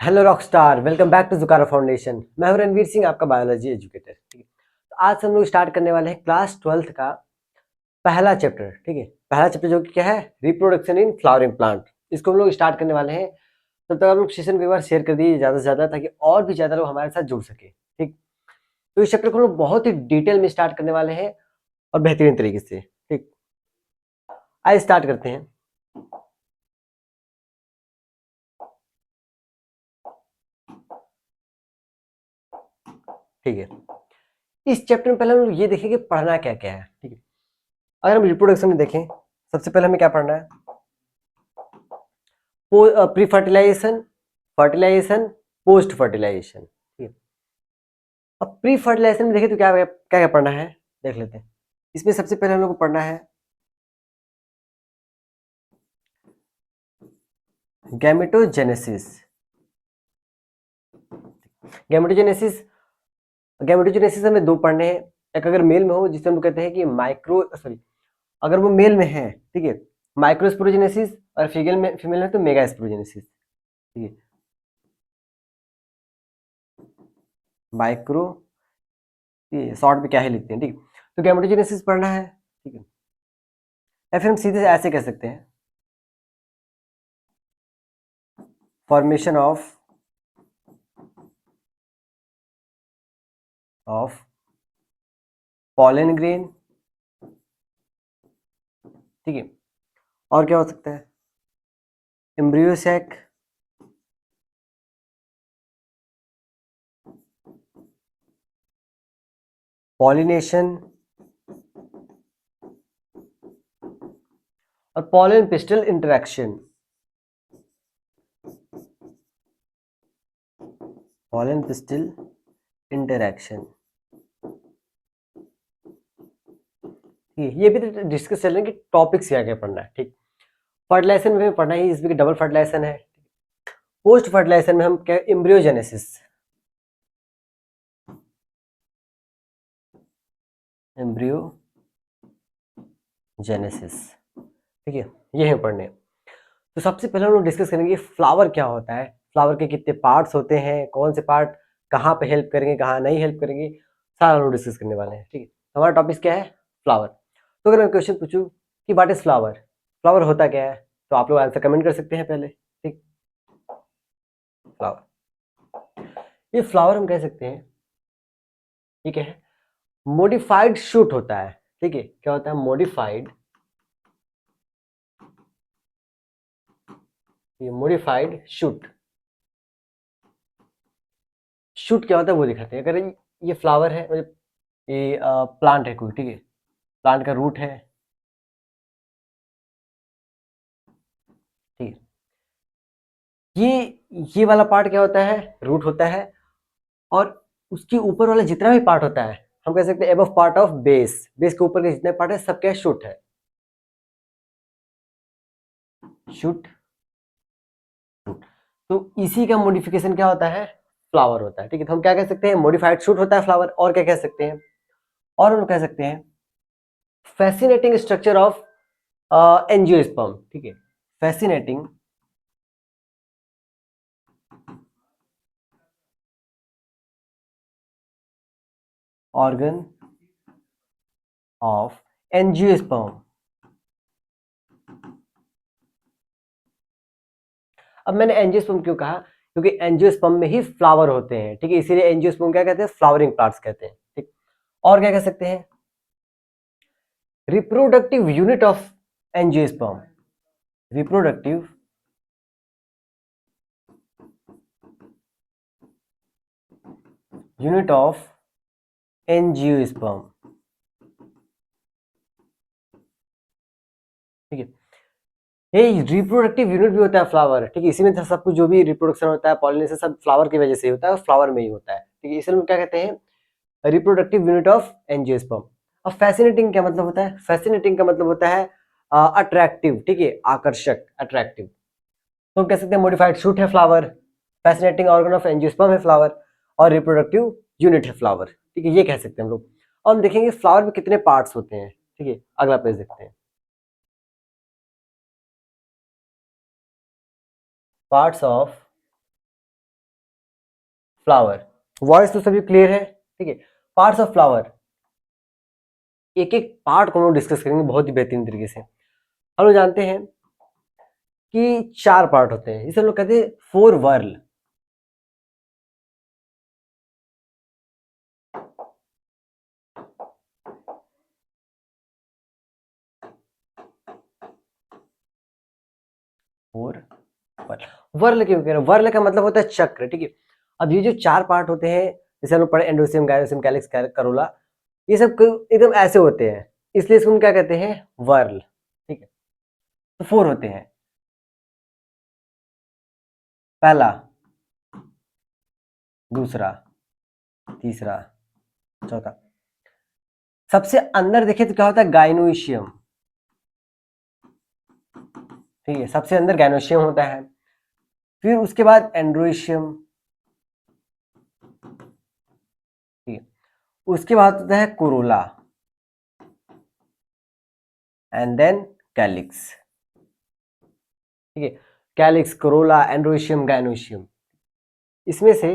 Hello rockstar, welcome back to Jukara foundation. मैं हूं रणवीर सिंह, आपका बायोलॉजी एजुकेटर। ठीक है, तो आज हम लोग स्टार्ट करने वाले हैं क्लास 12th का पहला चैप्टर। ठीक है, पहला चैप्टर जो कि क्या है, रिप्रोडक्शन इन फ्लावरिंग प्लांट। इसको हम लोग स्टार्ट करने वाले हैं। तब तक आप लोग सेशन को एक बार शेयर कर दीजिए ज़्यादा से ज़्यादा, ताकि और भी ज़्यादा लोग हमारे साथ जुड़ सके। ठीक, तो इस चैप्टर को हम लोग बहुत ही डिटेल में स्टार्ट करने वाले हैं और बेहतरीन तरीके से। ठीक, आइए स्टार्ट करते हैं। ठीक है, इस चैप्टर में पहले हम लोग ये देखेंगे पढ़ना क्या क्या है। ठीक है, अगर हम रिप्रोडक्शन में देखें, सबसे पहले हमें क्या पढ़ना है, pre fertilization, fertilization, post fertilization. ठीक है, अब प्री फर्टिलाइजेशन में देखें तो क्या क्या क्या पढ़ना है, देख लेते हैं। इसमें सबसे पहले हम लोग को पढ़ना है गैमेटोजेनेसिस। गैमेटोजेनेसिस, गैमेटोजेनेसिस हमें दो पढ़ने हैं। एक अगर मेल में हो, जिसे हम लोग कहते हैं कि माइक्रो सॉरी, अगर वो मेल में है, ठीक है, माइक्रोस्पोरोजेनेसिस, और फीमेल में तो मेगा स्पोरोजेनेसिस। ठीक है, माइक्रो, शॉर्ट में क्या ही लिखते हैं। ठीक है, तो गैमेटोजेनेसिस पढ़ना है। ठीक है, या फिर हम सीधे ऐसे कह सकते हैं, फॉर्मेशन ऑफ पॉलन ग्रेन। ठीक है, और क्या हो सकता है, एम्ब्रियो सैक, पॉलिनेशन, और pollen pistol interaction. Pollen pistol interaction, ये भी तो डिस्कस चल रहे हैं कि टॉपिक्स क्या क्या पढ़ना है। ठीक, फर्टिलाइजेशन में पढ़ना है, इसमें डबल फर्टिलाइजेशन है। पोस्ट फर्टिलाइजेशन में हम क्या, एम्ब्रियोजेनेसिस, एम्ब्रियोजेनेसिस। ठीक है, ये है पढ़ने। तो सबसे पहले हम लोग डिस्कस करेंगे फ्लावर क्या होता है, फ्लावर के कितने पार्ट्स होते हैं, कौन से पार्ट कहाँ पे हेल्प करेंगे, कहाँ नहीं हेल्प करेंगे, सारा लोग डिस्कस करने वाले हैं। ठीक है, हमारा टॉपिक क्या है, फ्लावर। तो अगर मैं क्वेश्चन पूछूं कि व्हाट इज फ्लावर, फ्लावर होता क्या है, तो आप लोग आंसर कमेंट कर सकते हैं पहले। ठीक, फ्लावर, ये फ्लावर हम कह सकते हैं, ठीक है, मॉडिफाइड शूट होता है। ठीक है, क्या होता है, मॉडिफाइड, ये मॉडिफाइड शूट। शूट क्या होता है वो दिखाते हैं। अगर ये फ्लावर है, मतलब ये प्लांट है कोई, ठीक है, प्लांट का रूट है। ठीक है, ये वाला पार्ट क्या होता है, रूट होता है। और उसके ऊपर वाला जितना भी पार्ट होता है, हम कह सकते हैं above part of base, base के ऊपर के जितने पार्ट है सब क्या, शूट है, शूट। तो इसी का मॉडिफिकेशन क्या होता है, फ्लावर होता है। ठीक है, तो हम क्या कह सकते हैं, मॉडिफाइड शूट होता है फ्लावर। और क्या कह सकते हैं, और हम कह सकते हैं फैसिनेटिंग स्ट्रक्चर ऑफ एंजियोस्पर्म। ठीक है, फैसिनेटिंग ऑर्गन ऑफ एंजियोस्पर्म। अब मैंने एंजियोस्पर्म क्यों कहा, क्योंकि एंजियोस्पर्म में ही फ्लावर होते हैं। ठीक है, इसीलिए एंजियोस्पर्म क्या कहते हैं, फ्लावरिंग प्लांट्स कहते हैं। ठीक, और क्या कह सकते हैं, reproductive unit of angiosperm, reproductive unit of angiosperm. ठीक है, ये रिप्रोडक्टिव यूनिट भी होता है फ्लावर। ठीक है, इसी में सब कुछ जो भी रिप्रोडक्शन होता है, पॉलिनेशन, सब फ्लावर की वजह से होता है, फ्लावर में ही होता है। ठीक है, इसलिए हम क्या कहते हैं, रिप्रोडक्टिव यूनिट ऑफ एंजियोस्पर्म। अब फैसिनेटिंग क्या मतलब होता है, फैसिनेटिंग का मतलब होता है अट्रैक्टिव। ठीक है, आकर्षक, अट्रैक्टिव। तो हम कह सकते हैं मॉडिफाइड शूट है flower, fascinating organ of angiosperm है फ्लावर, और रिप्रोडक्टिव यूनिट है फ्लावर। ठीक है, ये कह सकते हैं हम लोग। और हम देखेंगे फ्लावर में कितने पार्ट्स होते हैं। ठीक है, अगला पेज देखते हैं, पार्ट्स ऑफ फ्लावर। वॉइस तो सभी क्लियर है, ठीक है। पार्ट्स ऑफ फ्लावर, एक एक पार्ट को हम लोग डिस्कस करेंगे बहुत ही बेहतरीन तरीके से। हम लोग जानते हैं कि 4 पार्ट होते हैं, जिसे हम लोग कहते हैं 4 वर्ल। फोर वर्ल, वर्ल क्यों कह रहे हैं? वर्ल का मतलब होता है चक्र, ठीक है। अब ये जो 4 पार्ट होते हैं, जैसे हम लोग पढ़े एंडोसियम, गायनोसियम, कैलिक्स, करोला, ये सब एकदम ऐसे होते हैं, इसलिए इसको हम क्या कहते हैं? वर्ल, ठीक है। तो 4 होते हैं। पहला, दूसरा, तीसरा, चौथा। सबसे अंदर देखें तो क्या होता है? गाइनोशियम, ठीक है। सबसे अंदर गाइनोशियम होता है, फिर उसके बाद एंड्रोशियम, ठीक है। उसके बाद होता है कोरोला, एंड देन कैलिक्स, ठीक है। Calyx, Corolla, androecium, gynoecium. इसमें से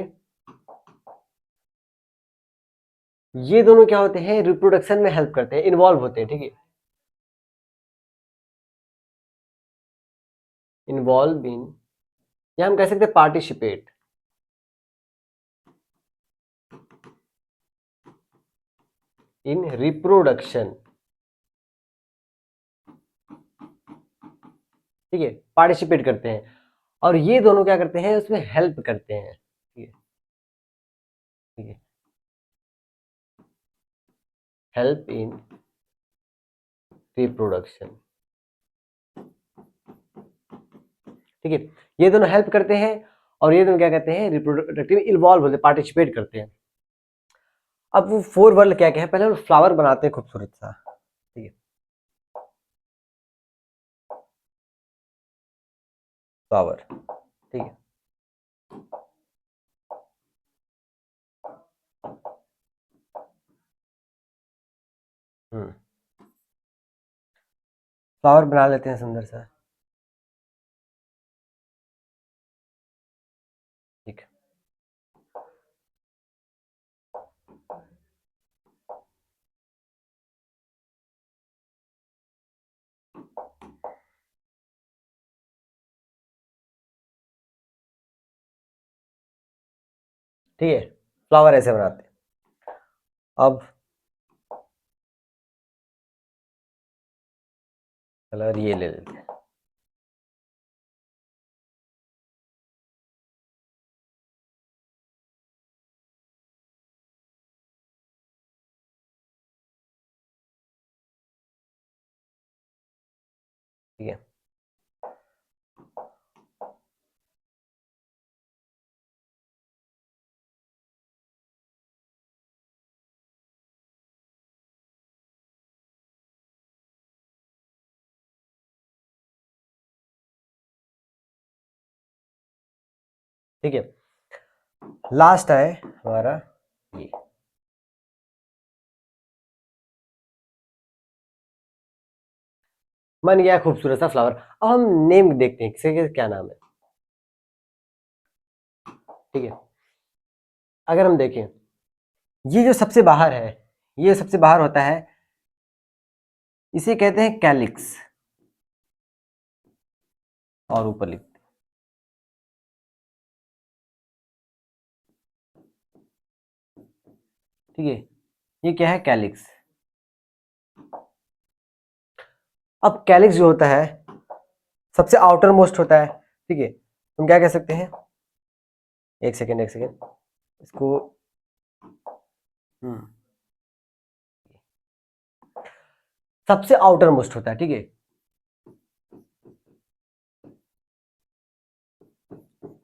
ये दोनों क्या होते हैं? रिप्रोडक्शन में हेल्प करते हैं, इन्वॉल्व होते हैं, ठीक है। इन्वॉल्व इन, या हम कह सकते हैं पार्टिसिपेट इन रिप्रोडक्शन, ठीक है। पार्टिसिपेट करते हैं, और ये दोनों क्या करते हैं? उसमें हेल्प करते हैं, ठीक है, ठीक है। हेल्प इन रिप्रोडक्शन, ठीक है। ये दोनों हेल्प करते हैं, और ये दोनों क्या कहते हैं? रिप्रोडक्टिव इन्वॉल्व होते हैं, पार्टिसिपेट करते हैं। अब वो 4 वर्ल क्या क्या है? पहले हम फ्लावर बनाते हैं खूबसूरत सा, ठीक है। फ्लावर, ठीक है। हम्म, फ्लावर बना लेते हैं सुंदर सा, ठीक है। ठीक है, फ्लावर ऐसे बनाते हैं। अब कलर ये ले लेते हैं, ठीक है। ठीक है, लास्ट है हमारा ये। बन गया खूबसूरत सा फ्लावर। अब हम नेम देखते हैं किसी के क्या नाम है, ठीक है। अगर हम देखें, ये जो सबसे बाहर है, ये सबसे बाहर होता है, इसे कहते हैं कैलिक्स, और ऊपर लिखते हैं, ठीक है। ये क्या है? कैलिक्स। अब कैलिक्स जो होता है सबसे आउटर मोस्ट होता है, ठीक है। हम क्या कह सकते हैं? एक सेकेंड, एक सेकेंड, इसको, हम्म, सबसे आउटर मोस्ट होता है, ठीक है।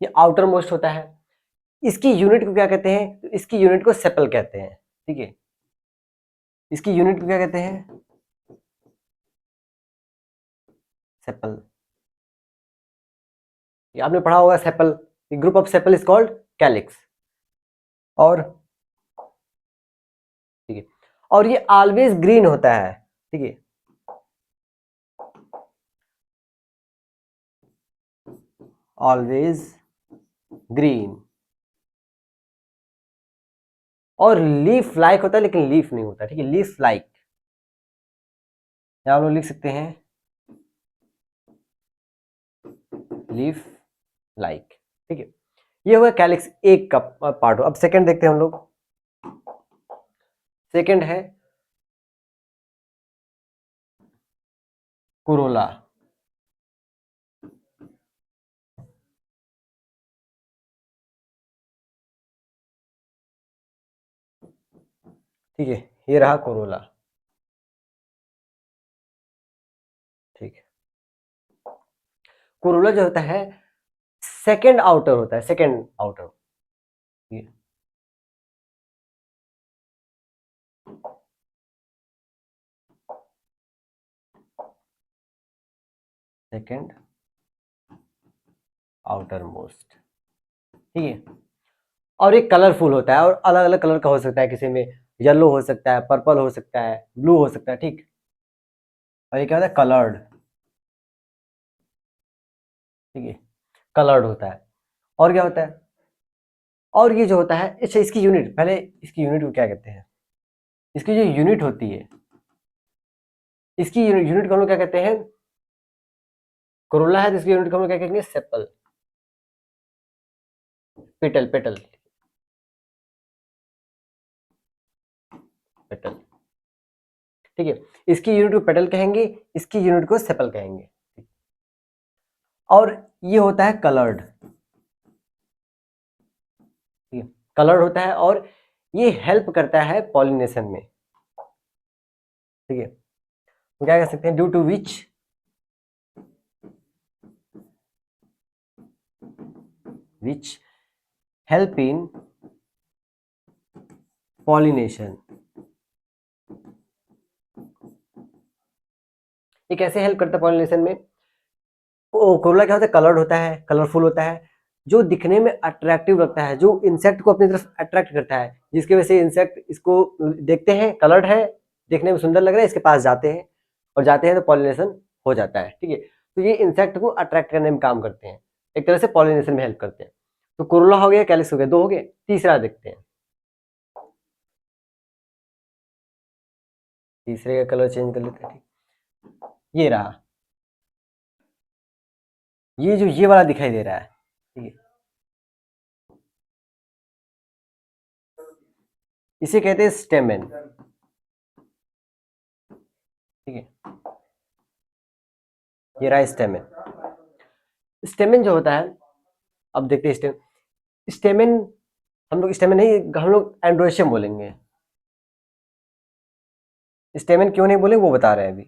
ये आउटर मोस्ट होता है। इसकी यूनिट को क्या कहते हैं? तो इसकी यूनिट को सेपल कहते हैं, ठीक है। इसकी यूनिट को क्या कहते हैं? सेपल। ये आपने पढ़ा होगा sepal, group of sepal is called calyx. और ठीक है, और ये ऑलवेज ग्रीन होता है, ठीक है। ऑलवेज ग्रीन, और लीफ लाइक होता है लेकिन लीफ नहीं होता, ठीक है, लीफ लाइक, या हम लोग लिख सकते हैं लीफ लाइक, ठीक है। ये होगा कैलिक्स एक का पार्ट। अब सेकंड देखते हैं हम लोग। सेकंड है कोरोला, ठीक है, ये रहा कोरोला, ठीक है। कोरोला जो होता है सेकंड आउटर होता है, सेकंड आउटर, ये सेकंड आउटर मोस्ट, ठीक है। और ये कलरफुल होता है और अलग अलग कलर का हो सकता है, किसी में येलो हो सकता है, पर्पल हो सकता है, ब्लू हो सकता है, ठीक। और ये क्या होता है, कलर्ड, ठीक है, कलर्ड होता है। और क्या होता है, और ये जो होता है, अच्छा इसकी यूनिट, पहले इसकी यूनिट को क्या कहते हैं, इसकी जो यूनिट होती है, इसकी यूनिट को हम लोग क्या कहते हैं, कोरोला है तो इसकी यूनिट को हम लोग क्या कहेंगे, सेपल, पेटल, पेटल, पेटल, ठीक है। इसकी यूनिट को पेटल कहेंगे, इसकी यूनिट को सेपल कहेंगे। और ये होता है कलर्ड, ठीक है, कलर्ड होता है और ये हेल्प करता है पॉलिनेशन में, ठीक है। तो क्या कह सकते हैं, due to which help in pollination, ये कैसे हेल्प करता है पॉलिनेशन में, कोरोला क्या होता है, कलर्ड होता है, कलरफुल होता है, जो दिखने में अट्रैक्टिव लगता है, जो इंसेक्ट को अपनी तरफ अट्रैक्ट करता है, जिसकी वजह से इंसेक्ट इसको देखते हैं, कलर्ड है, देखने में सुंदर लग रहा है, इसके पास जाते हैं, और जाते हैं तो पॉलिनेशन हो जाता है, ठीक है। तो ये इंसेक्ट को अट्रैक्ट करने में काम करते हैं, एक तरह से पॉलिनेशन में हेल्प करते हैं। तो कोरोला हो गया, कैलिक्स हो गया, दो हो गए। तीसरा देखते हैं, तीसरे का कलर चेंज कर लेते हैं, ठीक, ये रहा, ये जो ये वाला दिखाई दे रहा है, ठीक है, इसे कहते हैं स्टेमेन, ठीक है, ये रहा स्टेमेन। स्टेमेन जो होता है, अब देखते हैं स्टेमेन, हम लोग स्टेमेन नहीं, हम लोग एंड्रोशियम बोलेंगे। स्टेमेन क्यों नहीं बोलेंगे वो बता रहे हैं अभी,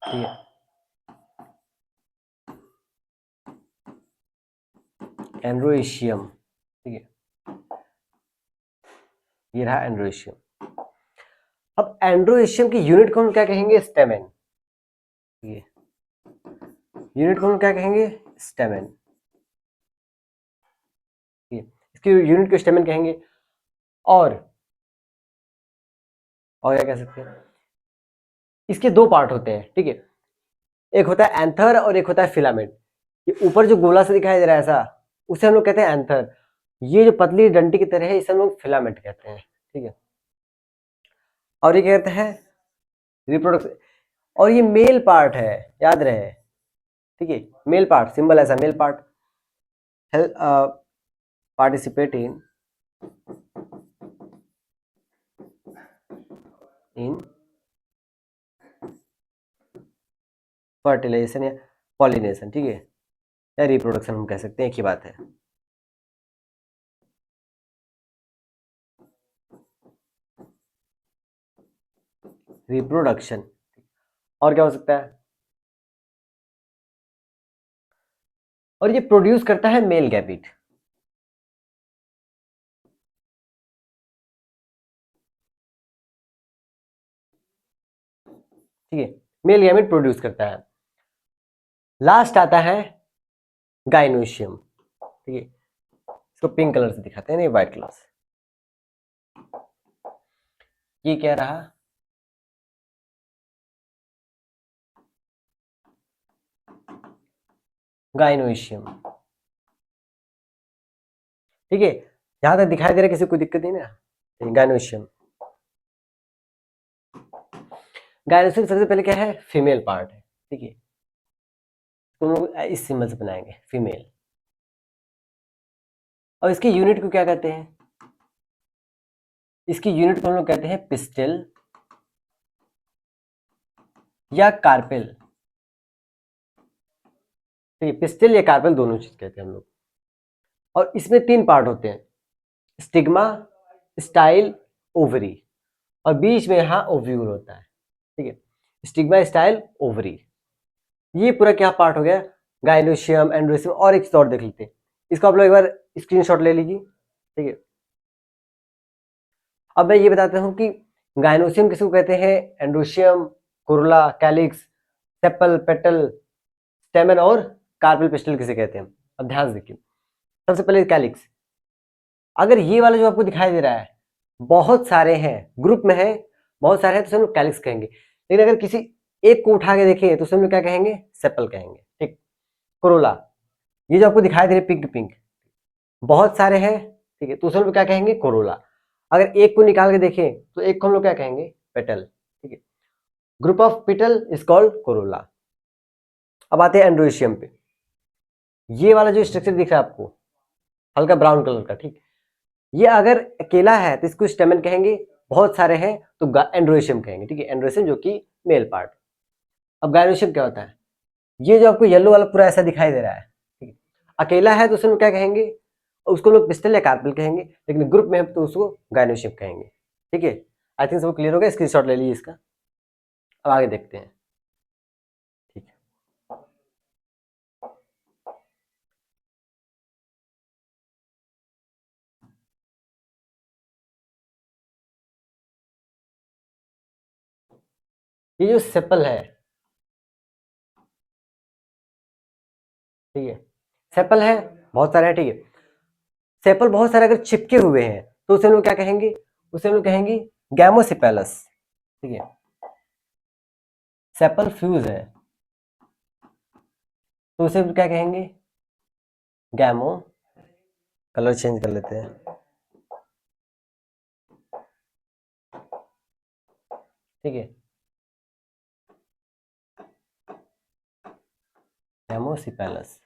ठीक है, एंड्रोशियम, ठीक है, ये रहा एंड्रोशियम। अब एंड्रोशियम की यूनिट को हम क्या कहेंगे, स्टेमेन, ठीक है, यूनिट को हम क्या कहेंगे, स्टेमेन, ठीक है, इसकी यूनिट को स्टेमेन कहेंगे। और क्या कह सकते हैं, इसके दो पार्ट होते हैं, ठीक है, एक होता है एंथर और एक होता है फिलामेंट। ये ऊपर जो गोला से दिखाई दे रहा है ऐसा, उसे हम लोग कहते हैं एंथर। ये जो पतली डंडी की तरह है, इसे हम लोग फिलामेंट कहते हैं, ठीक है। और ये क्या कहते हैं, रिप्रोडक्शन। और ये मेल पार्ट है, याद रहे, ठीक है, मेल पार्ट, सिंबल ऐसा, male part participate in fertilization या पॉलिनेशन, ठीक है, या रिप्रोडक्शन हम कह सकते हैं, एक ही बात है। रिप्रोडक्शन, और क्या हो सकता है, और ये प्रोड्यूस करता है मेल गैमेट, ठीक है, मेल गैमेट प्रोड्यूस करता है। लास्ट आता है गाइनोशियम, ठीक है, इसको पिंक कलर से दिखाते हैं, नहीं व्हाइट कलर से। ये क्या रहा, गाइनोशियम, ठीक है, यहां तक दिखाई दे रहा है, किसी को दिक्कत नहीं ना। गायनोशियम, गायनोशियम सबसे पहले क्या है, फीमेल पार्ट है, ठीक है, तुम लोग इस सिंबल से बनाएंगे फीमेल। और इसकी यूनिट को क्या कहते हैं, इसकी यूनिट को हम लोग कहते हैं पिस्टल या कार्पेल। ठीक है, पिस्टल या कार्पेल दोनों चीज कहते हैं हम लोग। और इसमें 3 पार्ट होते हैं, स्टिग्मा, स्टाइल, ओवरी, और बीच में यहाँ ओव्यूल होता है। ठीक है, स्टिग्मा, स्टाइल, ओवरी, ये पूरा क्या पार्ट हो गया, गायनोशियम, एंड्रोशियम। और एक चीज और देख लेते हैं, इसको आप लोग एक बार स्क्रीनशॉट ले लीजिए। ठीक है, अब मैं ये बताता हूँ कि गायनोशियम किसको कहते हैं, androecium, Corolla, calyx, sepal, petal, स्टेमन और कार्पेल पिस्टल किसे कहते हैं। अब ध्यान से देखिए, सबसे पहले कैलिक्स। अगर ये वाला जो आपको दिखाई दे रहा है, बहुत सारे हैं, ग्रुप में है, बहुत सारे हैं, तो हम लोग कैलिक्स कहेंगे। लेकिन अगर किसी एक को उठा के देखें तो हम लोग क्या कहेंगे, सेपल कहेंगे। ठीक, कोरोला, ये जो आपको दिखाई दे रहे पिंक पिंक, बहुत सारे हैं, ठीक है, तो उसे हम लोग क्या कहेंगे, कोरोला। अगर एक को निकाल के देखें तो एक को हम लोग क्या कहेंगे, पेटल। ठीक है, group of petal is called Corolla. अब आते हैं एंड्रोशियम पे। ये वाला जो स्ट्रक्चर दिख रहा है आपको, हल्का ब्राउन कलर का, ठीक, ये अगर अकेला है तो इसको स्टेमन कहेंगे, बहुत सारे हैं तो एंड्रोशियम कहेंगे। ठीक है, एंड्रोशियम जो कि मेल पार्ट। अब गायनोशियम क्या होता है, ये जो आपको येलो वाला पूरा ऐसा दिखाई दे रहा है, ठीक है, अकेला है तो उसमें क्या कहेंगे, उसको लोग पिस्टल या कार्पेल कहेंगे, लेकिन ग्रुप में है तो उसको गायनोशियम कहेंगे। ठीक है, आई थिंक सब क्लियर हो गया, स्क्रीनशॉट ले लीजिए इसका। अब आगे देखते हैं। ठीक है, ये जो सेपल है, ठीक है, सेपल है, बहुत सारे हैं, ठीक है, सेपल बहुत सारे अगर चिपके हुए हैं तो उसे हम लोग क्या कहेंगे, उसे हम लोग कहेंगे गैमोसिपेलस। ठीक है, सेपल फ्यूज है तो उसे क्या कहेंगे, गैमो, कलर चेंज कर लेते हैं। ठीक है, गैमोसिपेलस।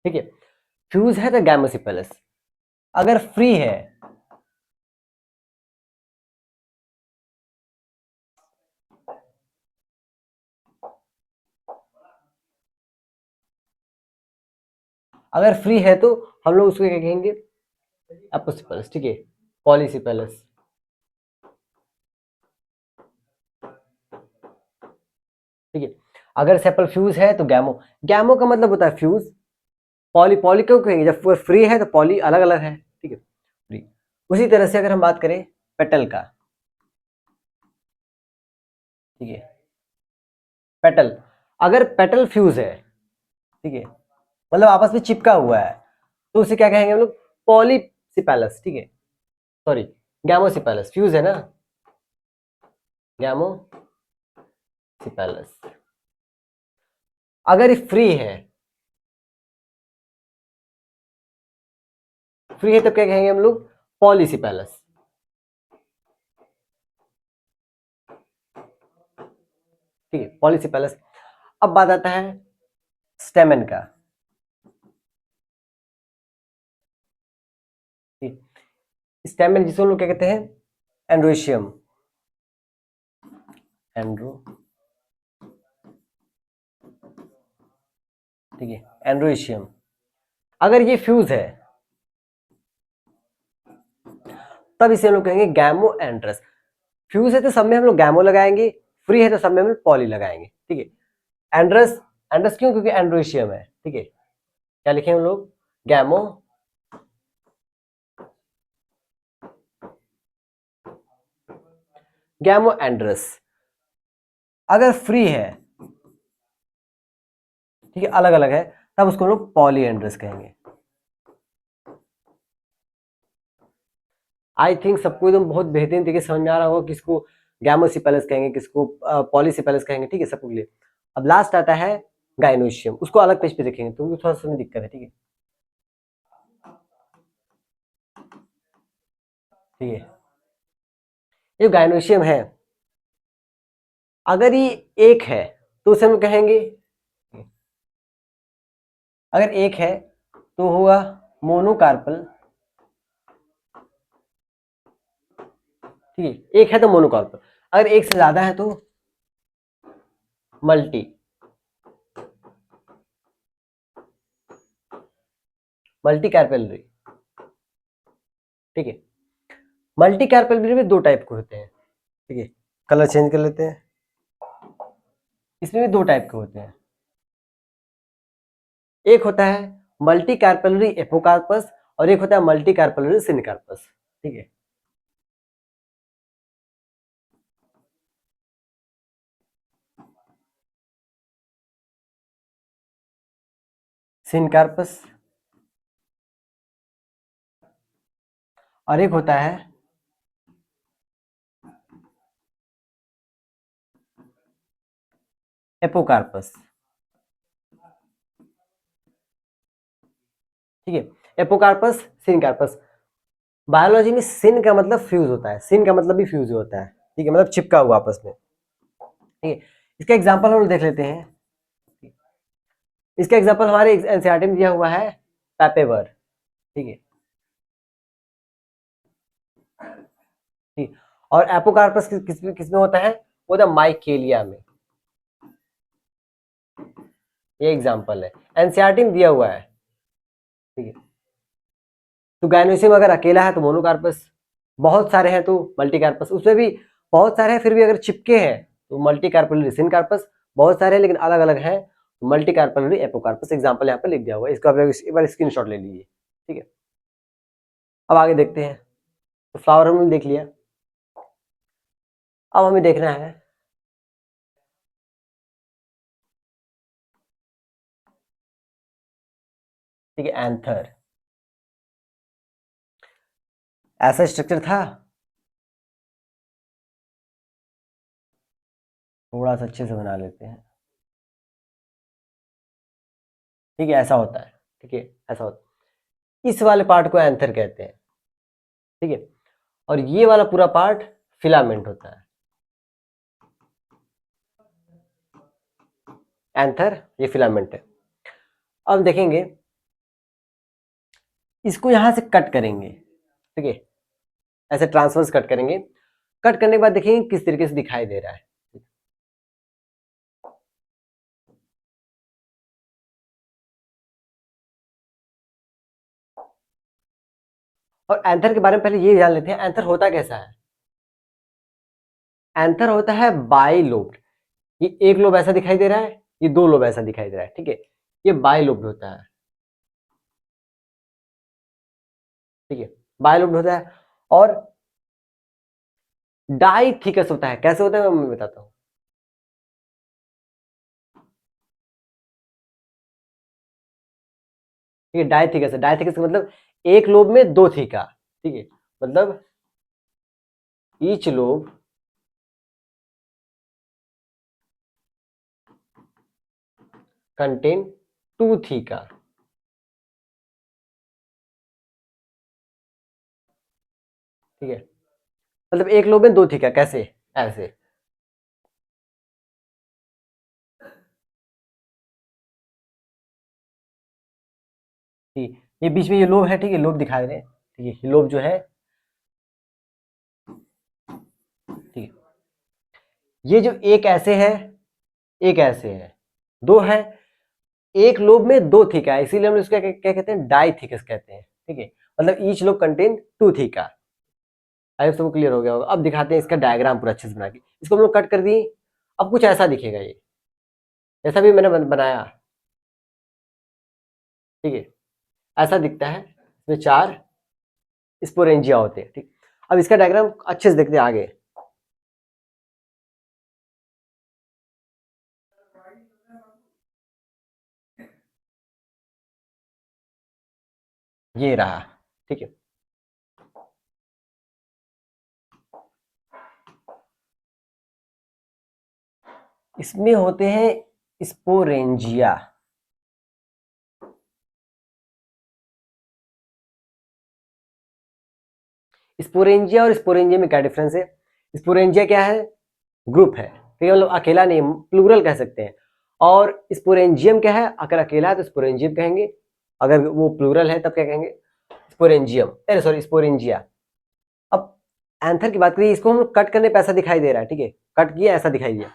ठीक है, फ्यूज है तो गैमोसिपेलस। अगर फ्री है, अगर फ्री है तो हम लोग उसको क्या कहेंगे, एपोसिपेलस। ठीक है, पॉलीसिपेलस। ठीक है, अगर सेपल फ्यूज है तो गैमो, गैमो का मतलब होता है फ्यूज। पॉली, पॉली क्यों कहेंगे, जब फ्री है तो पॉली अलग अलग है। ठीक है, फ्री। उसी तरह से अगर हम बात करें पेटल का, ठीक है, पेटल, अगर पेटल फ्यूज है, ठीक है, मतलब आपस में चिपका हुआ है, तो उसे क्या कहेंगे हम लोग, पॉलीसिपेलस। ठीक है, सॉरी, गैमोसिपेलस, फ्यूज है ना, गैमोसिपेलस। अगर ये फ्री है, फ्री है तो क्या कहेंगे हम लोग, पॉलीसिपेलस। ठीक है, पॉलीसिपेलस। अब बात आता है स्टेमन का। स्टेमन जिसको हम लोग क्या कहते हैं, एंड्रोशियम, एंड्रो, ठीक है, एंड्रोशियम। अगर ये फ्यूज है तब इसे हम लोग कहेंगे गैमो एंड्रस। फ्यूज है तो सब में हम लोग गैमो लगाएंगे, फ्री है तो सब में हम लोग पॉली लगाएंगे। ठीक है, एंड्रस, एंड्रस क्यों, क्योंकि एंड्रोशियम है। ठीक है, क्या लिखे हम लोग, गैमो, गैमो एंड्रस। अगर फ्री है, ठीक है, अलग अलग है, तब उसको हम लोग पॉली एंड्रस कहेंगे। आई थिंक सबको एकदम बहुत बेहतरीन तरीके से समझ में आ रहा होगा, किसको गैमोसिपेलस कहेंगे, किसको पॉलीसिपेलस कहेंगे। ठीक है, सबको लिए। अब लास्ट आता है गायनोशियम, उसको अलग पेज पे देखेंगे तो थोड़ा सा दिक्कत है। ठीक है, ठीक है, ये गायनोशियम है, अगर ये एक है तो उसे हम कहेंगे, अगर एक है तो होगा मोनोकार्पल। ठीक है, एक है तो मोनोकार्पल, अगर एक से ज्यादा है तो मल्टी, मल्टी कार्पेलरी। ठीक है, मल्टी कार्पेलरी में दो टाइप के होते हैं। ठीक है, कलर चेंज कर लेते हैं, इसमें भी दो टाइप के होते हैं। एक होता है मल्टी कार्पेलरी एपोकार्पस और एक होता है मल्टी कार्पेलरी सिनकार्पस। ठीक है, सिनकार्पस, और एक होता है एपोकार्पस। ठीक है, एपोकार्पस सिनकार्पस। बायोलॉजी में सिन का मतलब फ्यूज होता है, सिन का मतलब भी फ्यूज होता है। ठीक है, मतलब चिपका हुआ आपस में। ठीक है, इसका एग्जांपल हम लोग देख लेते हैं। इसका एग्जांपल हमारे एनसीईआरटी में दिया हुआ है, पैपेवर। ठीक है, ठीक, और एपोकार्पस किसमें होता है, वो होता है माइकेलिया में। ये एग्जांपल है, एनसीईआरटी में दिया हुआ है। ठीक है, तो गायनोसियम अगर अकेला है तो मोनोकार्पस, बहुत सारे हैं तो मल्टीकार्पस, उसमें भी बहुत सारे हैं फिर भी अगर चिपके हैं तो मल्टीकार्पलरी सिनकार्पस, बहुत सारे हैं लेकिन अलग अलग हैं तो मल्टीकार्पलरी एपोकार्पस। एग्जांपल यहाँ पे लिख दिया हुआ है, इसको आप एक बार स्क्रीनशॉट ले लीजिए। ठीक है, अब आगे देखते हैं। तो फ्लावर हमने देख लिया, अब हमें देखना है ठीक है एंथर। ऐसा स्ट्रक्चर था, थोड़ा सा अच्छे से बना लेते हैं। ठीक है, ऐसा होता है। ठीक है, ऐसा होता है, इस वाले पार्ट को एंथर कहते हैं। ठीक है, और ये वाला पूरा पार्ट फिलामेंट होता है। एंथर, ये फिलामेंट है। अब देखेंगे, इसको यहां से कट करेंगे। ठीक है, ऐसे ट्रांसवर्स कट करेंगे, कट करने के बाद देखेंगे किस तरीके से दिखाई दे रहा है। और एंथर के बारे में पहले ये जान लेते हैं, एंथर होता कैसा है। एंथर होता है बाई लोब्ड, ये एक लोब ऐसा दिखाई दे रहा है, ये दो लोब ऐसा दिखाई दे रहा है। ठीक है, ये बाई लोब्ड होता है। ठीक है, बाई लोब्ड होता है, और डाइथिकस होता है। कैसे होता है मैं बताता हूँ। ठीक है, डाइथिकस है, डाइथिकस का मतलब एक लोब में दो थीका। ठीक है, मतलब each lobe contain two theca. ठीक है, मतलब एक लोब में दो थीका, कैसे, ऐसे। ठीक, ये बीच में ये लोब है। ठीक है, लोब दिखा रहे हैं। ठीक है, ये लोब जो है, ठीक है, ये जो एक ऐसे है, एक ऐसे है, दो है, एक लोब में दो थीका है, इसीलिए हम इसका क्या कहते हैं, डाइथिकस कहते हैं। ठीक है, मतलब each lobe contain two theca. I hope सबको क्लियर हो गया होगा। अब दिखाते हैं इसका डायग्राम पूरा अच्छे से बना के, इसको हम लोग कट कर दिए। अब कुछ ऐसा दिखेगा, ये जैसा भी मैंने बनाया। ठीक है, ऐसा दिखता है, इसमें चार स्पोरेंजिया होते हैं। ठीक, अब इसका डायग्राम अच्छे से देखते हैं आगे। ये रहा। ठीक है, इसमें होते हैं स्पोरेंजिया। स्पोरेंजिया और स्पोरेंजिया में क्या डिफरेंस है? स्पोरेंजिया क्या है? ग्रुप है, ठीक है, मतलब अकेला नहीं, प्लूरल कह सकते हैं। और स्पोरेंजियम क्या है? अगर अकेला है तो स्पोरेंजियम कहेंगे, अगर वो प्लूरल है तब क्या कहेंगे? स्पोरेंजियम, अरे सॉरी स्पोरेंजिया। अब एंथर की बात करिए, इसको हम कट करने पे ऐसा दिखाई दे रहा है, ठीक है, कट किया ऐसा दिखाई दिया।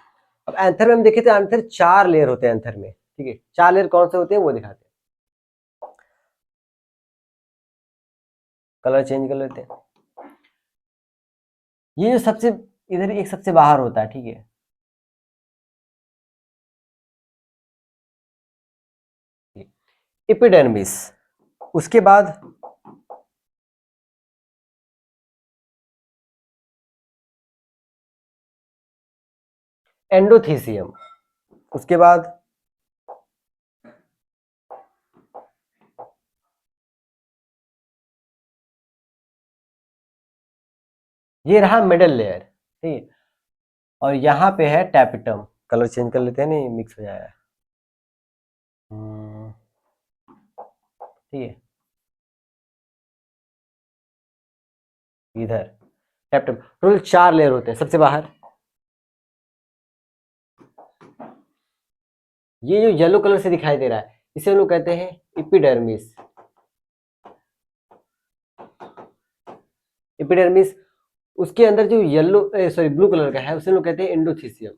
अब एंथर में हम देखें तो एंथर 4 लेयर होते हैं एंथर में, ठीक है, 4 लेयर कौन से होते हैं वो दिखाते हैं। कलर चेंज कर लेते हैं। ये जो सबसे इधर एक सबसे बाहर होता है, ठीक है, एपिडर्मिस, उसके बाद एंडोथीसियम, उसके बाद ये रहा मिडल लेयर, ठीक है, और यहाँ पे है टैपिटम। कलर चेंज कर लेते हैं, नहीं मिक्स हो जाएगा। ठीक है, इधर टैपिटम। टोटल 4 लेयर होते हैं। सबसे बाहर ये जो येलो कलर से दिखाई दे रहा है, इसे हम लोग कहते हैं एपिडर्मिस। एपिडर्मिस, उसके अंदर जो येलो सॉरी ब्लू कलर का है उसे हम लोग कहते हैं एंडोथीसियम।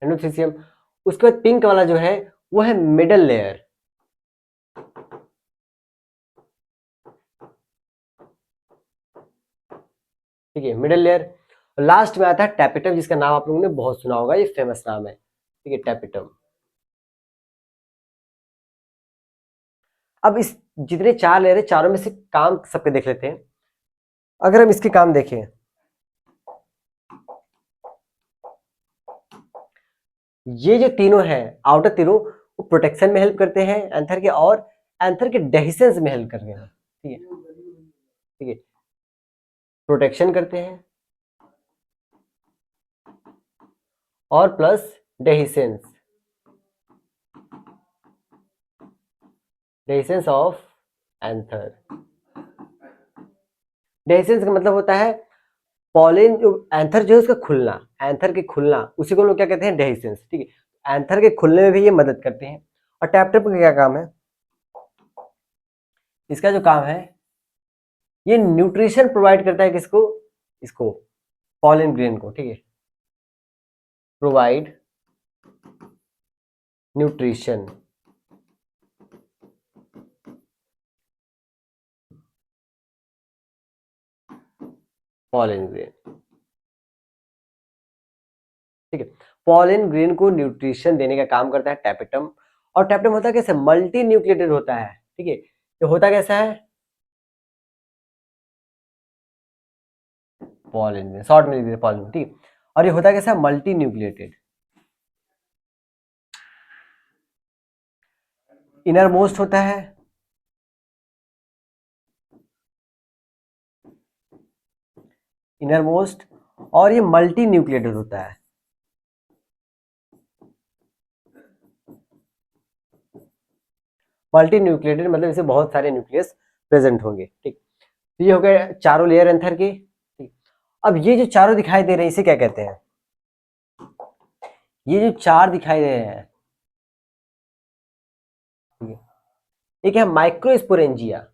एंडोथीसियम, उसके बाद पिंक वाला जो है वो है मिडल लेयर। ठीक है, मिडल लेयर। लास्ट में आता है टैपिटम, जिसका नाम आप लोगों ने बहुत सुना होगा, ये फेमस नाम है, ठीक है, टैपिटम। अब इस जितने 4 लेयर है, चारों में से काम सबके देख लेते हैं। अगर हम इसके काम देखें, ये जो तीनों हैं, आउटर तीनों, वो प्रोटेक्शन में हेल्प करते हैं एंथर के, और एंथर के डेहिसेंस में हेल्प करते हैं, ठीक है, ठीक है, प्रोटेक्शन करते हैं और plus dehiscence, dehiscence of anther. Dehiscence का मतलब होता है पॉलिन, जो एंथर जो है उसका खुलना, एंथर के खुलना, उसी को लोग क्या कहते हैं? डेहिसेंस, ठीक है, एंथर के खुलने में भी ये मदद करते हैं। और टैपटेप का क्या काम है? इसका जो काम है, ये न्यूट्रिशन प्रोवाइड करता है, किसको? इसको, पॉलिन ग्रेन को, ठीक है, प्रोवाइड न्यूट्रिशन, पॉलिन ग्रेन, ठीक है, पॉलिन ग्रेन को न्यूट्रिशन देने का काम करता है टैपेटम। और टैपेटम होता है कैसे? मल्टी न्यूक्लिएटेड होता है, ठीक है, ये होता कैसा है? पॉलिन में, शॉर्ट में लिख देते पॉलिन, ठीक है, और ये होता कैसा? Multi nucleated. इनर मोस्ट होता है, इनर मोस्ट, और ये मल्टी न्यूक्लिएटेड होता है। मल्टी न्यूक्लिएटेड मतलब इसे बहुत सारे न्यूक्लियस प्रेजेंट होंगे, ठीक। तो ये हो गए चारों लेयर एंथर के, ठीक। अब ये जो चारों दिखाई दे रहे हैं, इसे क्या कहते हैं? ये जो 4 दिखाई दे रहे हैं, ठीक है, एक है माइक्रोस्पोरेंजिया,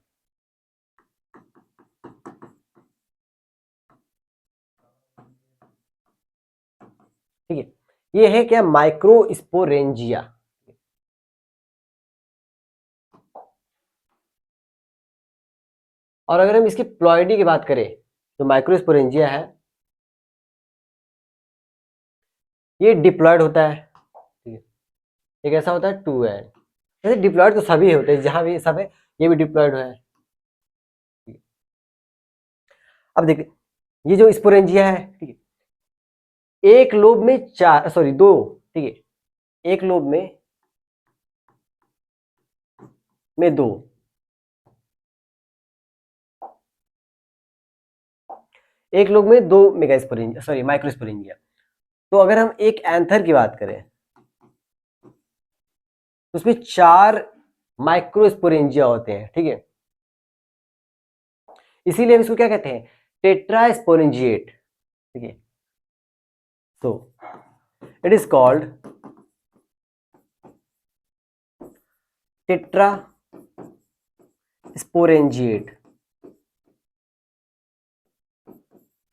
ठीक है, ये है क्या? माइक्रोस्पोरेंजिया। और अगर हम इसकी प्लॉइडी की बात करें, जो माइक्रोस्पोरेंजिया है, ये डिप्लॉयड होता है, ठीक है, एक ऐसा होता है 2n। वैसे डिप्लॉयड तो सभी होते हैं, जहां भी सब है, ये भी डिप्लॉयड है। अब देखिए, ये जो स्पोरेंजिया है, ठीक है, एक लोब में 4, सॉरी 2, ठीक है, एक लोब में 2, एक लोब में 2 मेगास्पोरेंजिया, सॉरी माइक्रोस्पोरेंजिया। तो अगर हम एक एंथर की बात करें, तो उसमें 4 माइक्रोस्पोरेंजिया होते हैं, ठीक है। इसीलिए हम इसको क्या कहते हैं, टेट्रास्पोरेंजिएट, ठीक है। तो इट इज कॉल्ड टेट्रास्पोरेंजिएट,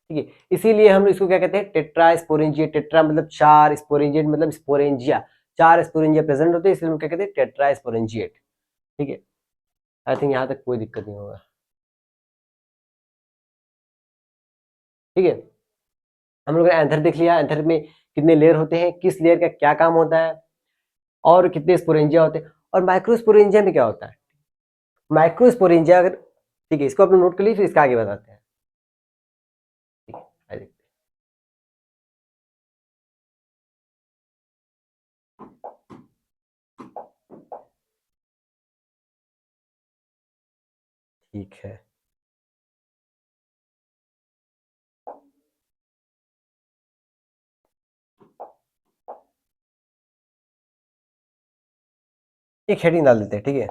ठीक है। इसीलिए हम इसको क्या कहते हैं, टेट्रास्पोरेंजिएट। टेट्रा मतलब चार, स्पोरेंजिएट मतलब स्पोरेंजिया, चार स्पोरेंजिया प्रेजेंट होते हैं, इसलिए हम क्या कहते हैं, टेट्रास्पोरेंजिएट, ठीक है। आई थिंक यहां तक कोई दिक्कत नहीं होगा, ठीक है। हम लोग ने एंथर देख लिया, एंथर में कितने लेयर होते हैं, किस लेयर का क्या काम होता है, और कितने स्पोरेंजिया होते हैं, और माइक्रोस्पोरेंजिया में क्या होता है। माइक्रोस्पोरेंजिया अगर, ठीक है, इसको अपने नोट कर लीजिए, फिर इसका आगे बताते हैं, ठीक है। आइए देखते हैं। ठीक है, एक हेडिंग डाल देते हैं, ठीक है।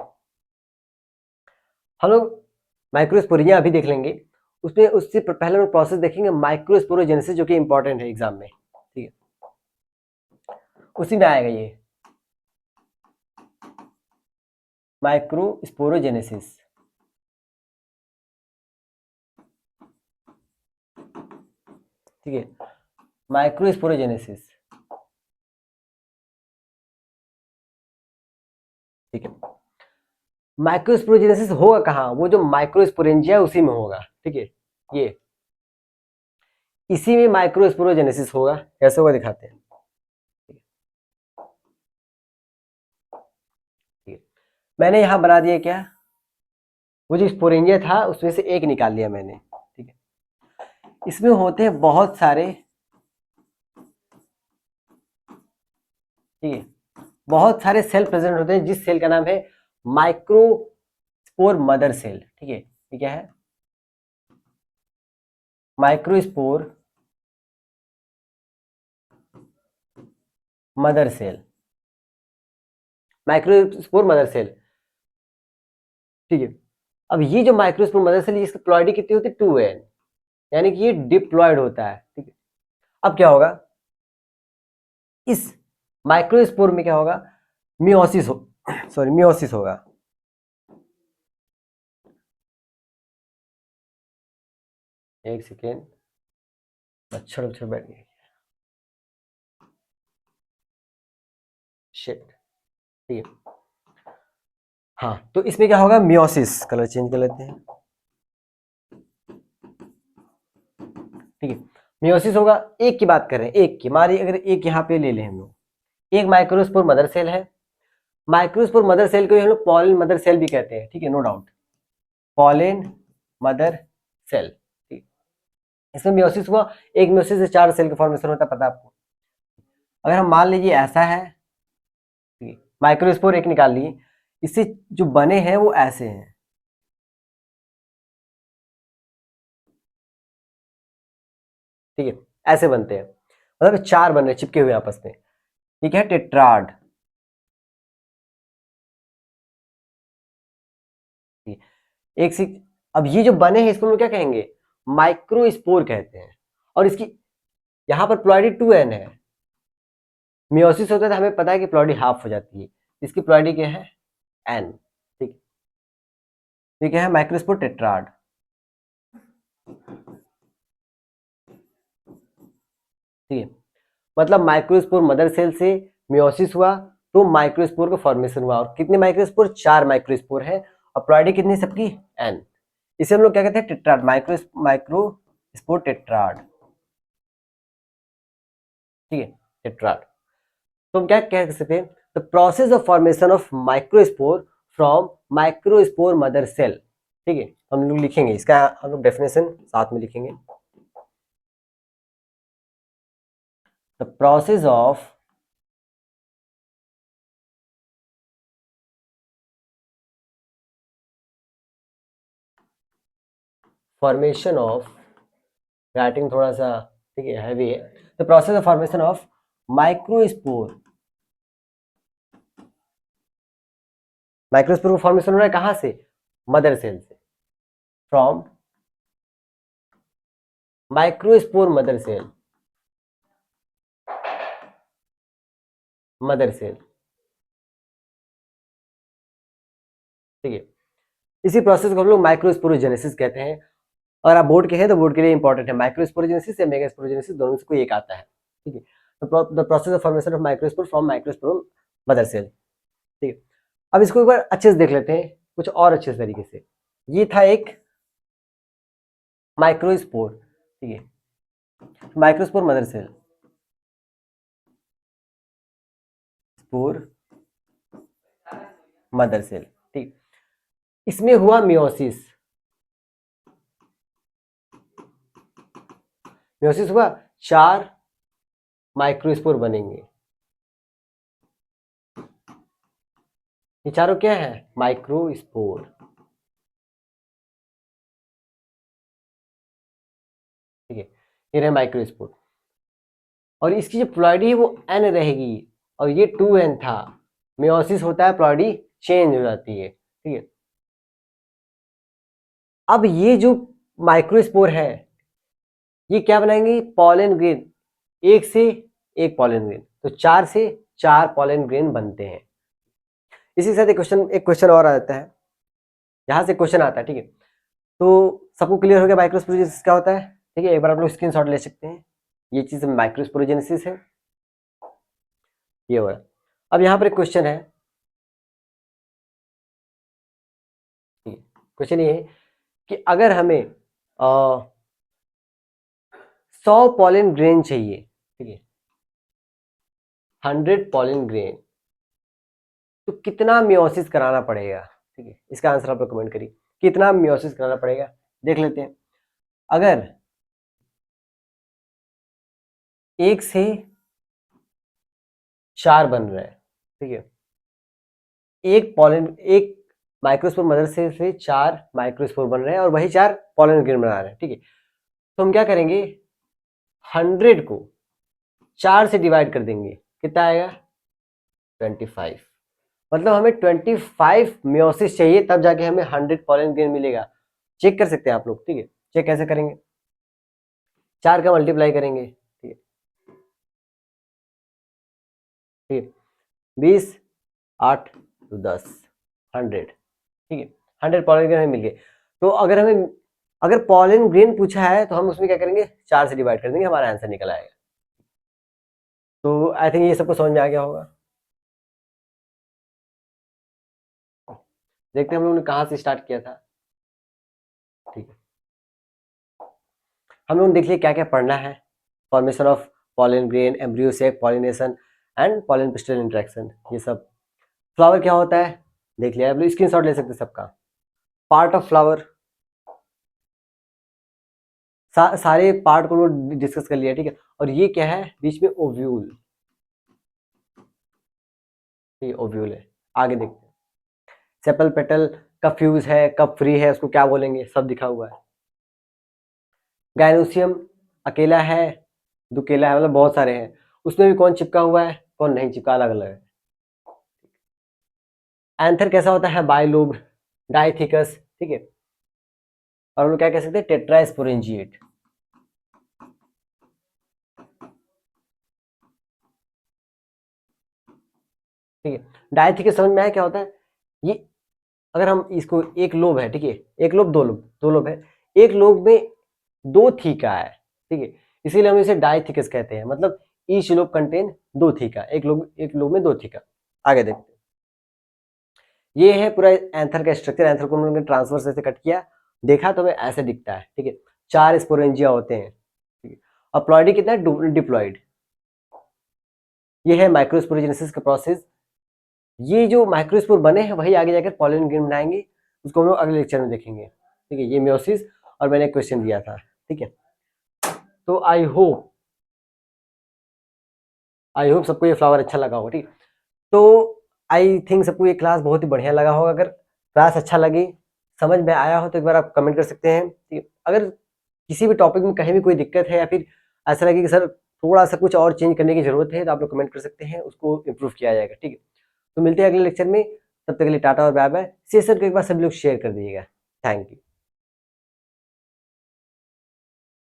हम लोग माइक्रोस्पोरेंजिया अभी देख लेंगे, उसमें उससे पहले हम प्रोसेस देखेंगे माइक्रोस्पोरोजेनेसिस, जो कि इंपॉर्टेंट है एग्जाम में, ठीक है। उसी में आएगा ये माइक्रोस्पोरोजेनेसिस, ठीक है। माइक्रोस्पोरोजेनेसिस, ठीक है। माइक्रोस्पोरोजेनेसिस होगा कहाँ, वो जो माइक्रोस्पोरेंजिया है उसी में होगा, ठीक है। ये इसी में माइक्रोस्पोरोजेनेसिस होगा, कैसे होगा दिखाते हैं, ठीक है। मैंने यहां बना दिया क्या, वो जो स्पोरेंजिया था उसमें से एक निकाल लिया मैंने, ठीक है। इसमें होते हैं बहुत सारे, ठीक है, बहुत सारे सेल प्रेजेंट होते हैं, जिस सेल का नाम है माइक्रोस्पोर मदर सेल, ठीक है। ये क्या है, microspore mother cell, microspore mother cell, ठीक है। अब ये जो माइक्रोस्पोर मदर सेल, इसकी प्लॉइडी कितनी होती है, 2n, यानी कि ये डिप्लॉयड होता है, ठीक है। अब क्या होगा, इस माइक्रोस्पोर में क्या होगा, मियोसिस हो, सॉरी मियोसिस होगा, एक सेकेंड, मच्छर उच्छर बैठ गए, शिट, ठीक है। हाँ, तो इसमें क्या होगा, मियोसिस, कलर चेंज कर लेते हैं, ठीक है। मियोसिस होगा, एक की बात कर रहे हैं, एक की, हमारी अगर एक यहाँ पे ले लें हम लोग, एक माइक्रोस्पोर मदर सेल है, माइक्रोस्पोर मदर सेल को हम लोग पॉलन मदर सेल भी कहते हैं, ठीक है, no doubt, pollen mother cell, ठीक है। इसमें मियोसिस हुआ, एक मियोसिस से चार सेल का फॉर्मेशन होता है, पता है आपको। अगर हम मान लीजिए ऐसा है, ठीक है, माइक्रोस्पोर एक निकाल लिए, इससे जो बने हैं वो ऐसे हैं, ठीक है, ऐसे बनते हैं, मतलब चार बन रहे चिपके हुए आपस में, ठीक है, टेट्राड, ठीक है। एक सी, अब ये जो बने हैं इसको हम लोग क्या कहेंगे, माइक्रोस्पोर कहते हैं, और इसकी यहाँ पर प्लॉइडी 2n है, मियोसिस होता है तो हमें पता है कि प्लॉइडी हाफ हो जाती है, इसकी प्लॉइडी क्या है, n, ठीक, ये क्या है, माइक्रोस्पोर टेट्राड, ठीक है। मतलब माइक्रोस्पोर मदर सेल से मियोसिस हुआ तो माइक्रोस्पोर का फॉर्मेशन हुआ, और कितने माइक्रोस्पोर, चार माइक्रोस्पोर है, और प्लॉइडी कितनी सबकी, n, इसे हम लोग क्या कहते हैं, टेट्राड, माइक्रोस्पोर टेट्राड, ठीक है, टेट्राड। तो हम क्या कह सकते हैं, the process of formation of microspore from microspore mother cell, ठीक है। हम लोग लिखेंगे इसका, हम लोग डेफिनेशन साथ में लिखेंगे, the process of formation of, writing थोड़ा सा, ठीक है, हैवी है, the process of formation of microspore microspore formation हो रहा है कहाँ से? मदर सेल से, from microspore mother cell, mother cell, ठीक है। इसी प्रोसेस को हम लोग माइक्रोस्पोरोजेनेसिस कहते हैं। अगर आप बोर्ड के हैं तो बोर्ड के लिए इंपॉर्टेंट है, माइक्रोस्पोरोजेनेसिस या मेगास्पोरोजेनेसिस, दोनों से कोई एक आता है, ठीक है। The process of formation of microspore from microspore mother cell, ठीक है। अब इसको एक बार अच्छे से देख लेते हैं कुछ और अच्छे तरीके से। ये था एक माइक्रोस्पोर, ठीक है, microspore mother cell, spore mother cell, ठीक। इसमें हुआ मियोसिस, मियोसिस हुआ, 4 माइक्रोस्पोर बनेंगे। ये चारों क्या है? माइक्रोस्पोर, ठीक है, ये रहे माइक्रोस्पोर। और इसकी जो प्लॉइडी है वो n रहेगी, और ये 2n था। मियोसिस होता है, प्लॉइडी चेंज हो जाती है, ठीक है। अब ये जो माइक्रोस्पोर है ये क्या बनाएंगे? पॉलन ग्रेन, एक से एक पॉलन ग्रेन, तो 4 से 4 पॉलन ग्रेन बनते हैं। इसी के साथ एक क्वेश्चन और आ जाता है, यहाँ से क्वेश्चन आता है, ठीक है। तो सबको क्लियर हो गया माइक्रोस्पोरोजेनेसिस क्या होता है, ठीक है। एक बार आप लोग स्क्रीनशॉट ले सकते हैं, ये चीज माइक्रोस्पोरोजेनेसिस है, ये हो रहा है। अब यहाँ पर एक क्वेश्चन है, क्वेश्चन ये है कि अगर हमें 100 पॉलन ग्रेन चाहिए, ठीक है, 100 पॉलन ग्रेन, तो कितना मियोसिस कराना पड़ेगा, ठीक है। इसका आंसर आप लोग कमेंट करिए, कितना मियोसिस कराना पड़ेगा। देख लेते हैं, अगर 1 से 4 बन रहा है, ठीक है, एक माइक्रोस्पोर मदर से 4 माइक्रोस्पोर बन रहे हैं और वही 4 पॉलन ग्रेन बना रहे हैं, ठीक है। तो हम क्या करेंगे, 100 को 4 से डिवाइड कर देंगे, कितना आएगा? 25। मतलब हमें 25 मियोसिस चाहिए, तब जाके हमें 100 पॉलन ग्रेन मिलेगा। चेक कर सकते हैं आप लोग, ठीक है। चेक कैसे करेंगे? 4 का मल्टीप्लाई करेंगे, ठीक है, ठीक है, 20, 8 तो 10, 100, ठीक है। 100 पॉलन ग्रेन हमें मिल गए। तो अगर पॉलन ग्रेन पूछा है तो हम उसमें क्या करेंगे, 4 से डिवाइड कर देंगे, हमारा आंसर निकल आएगा। तो आई थिंक ये सबको समझ में आ गया होगा। देखते हैं हम लोगों ने कहाँ से स्टार्ट किया था, ठीक है। हम लोगों ने देख लिया क्या क्या पढ़ना है, formation of pollen grain, embryo sac, pollination and pollen pistol interaction, ये सब। फ्लावर क्या होता है देख लिया, आप लोग स्क्रीनशॉट ले सकते हैं सबका। पार्ट ऑफ फ्लावर, सारे पार्ट को डिस्कस कर लिया, ठीक है। और ये क्या है, बीच में ओव्यूल, ये ओव्यूल है। आगे देखते हैं, सेपल पेटल कब फ्यूज है, कब फ्री है, उसको क्या बोलेंगे, सब दिखा हुआ है। गायनोसियम अकेला है, दुकेला है, मतलब बहुत सारे हैं, उसमें भी कौन चिपका हुआ है, कौन नहीं चिपका, अलग अलग है। एंथर कैसा होता है, बायलोब, डाइथिकस, ठीक है। और हम लोग क्या कह सकते हैं, टेट्रास्पोरेंजिएट, ठीक है। डाइथिकस समझ में आया क्या होता है? ये अगर हम इसको, एक लोब है, ठीक है, एक लोब, दो लोब है, एक लोब में 2 थीका है, ठीक है, इसीलिए हम इसे डाइथिकस कहते हैं। मतलब ईच लोब कंटेन 2 थीका, एक लोब में 2 थीका। आगे देखते हैं, ये है पूरा एंथर का स्ट्रक्चर। एंथर को हम लोगों ने ट्रांसवर्स ऐसे कट किया, देखा तो हमें ऐसे दिखता है, ठीक है। 4 स्पोरेंजिया होते हैं, ठीक है। और प्लॉइडी कितना है, डिप्लॉइड। ये है माइक्रोस्पोरोजेनेसिस का प्रोसेस। ये जो माइक्रोस्पोर बने हैं वही आगे जाकर पॉलन ग्रेन बनाएंगे, उसको हम लोग अगले लेक्चर में देखेंगे, ठीक है। ये मियोसिस, और मैंने क्वेश्चन दिया था, ठीक है। तो आई होप सबको ये फ्लावर अच्छा लगा होगा, ठीक। तो आई थिंक सबको ये क्लास बहुत ही बढ़िया लगा होगा। अगर क्लास अच्छा लगे, समझ में आया हो, तो एक बार आप कमेंट कर सकते हैं, ठीक है। अगर किसी भी टॉपिक में कहीं भी कोई दिक्कत है, या फिर ऐसा लगे कि सर थोड़ा सा कुछ और चेंज करने की जरूरत है, तो आप लोग कमेंट कर सकते हैं, उसको इम्प्रूव किया जाएगा, ठीक है। तो मिलते हैं अगले लेक्चर में। तब तक के लिए टाटा और बाय बाय। सेशन को एक बार सभी लोग शेयर कर दीजिएगा। Thank you.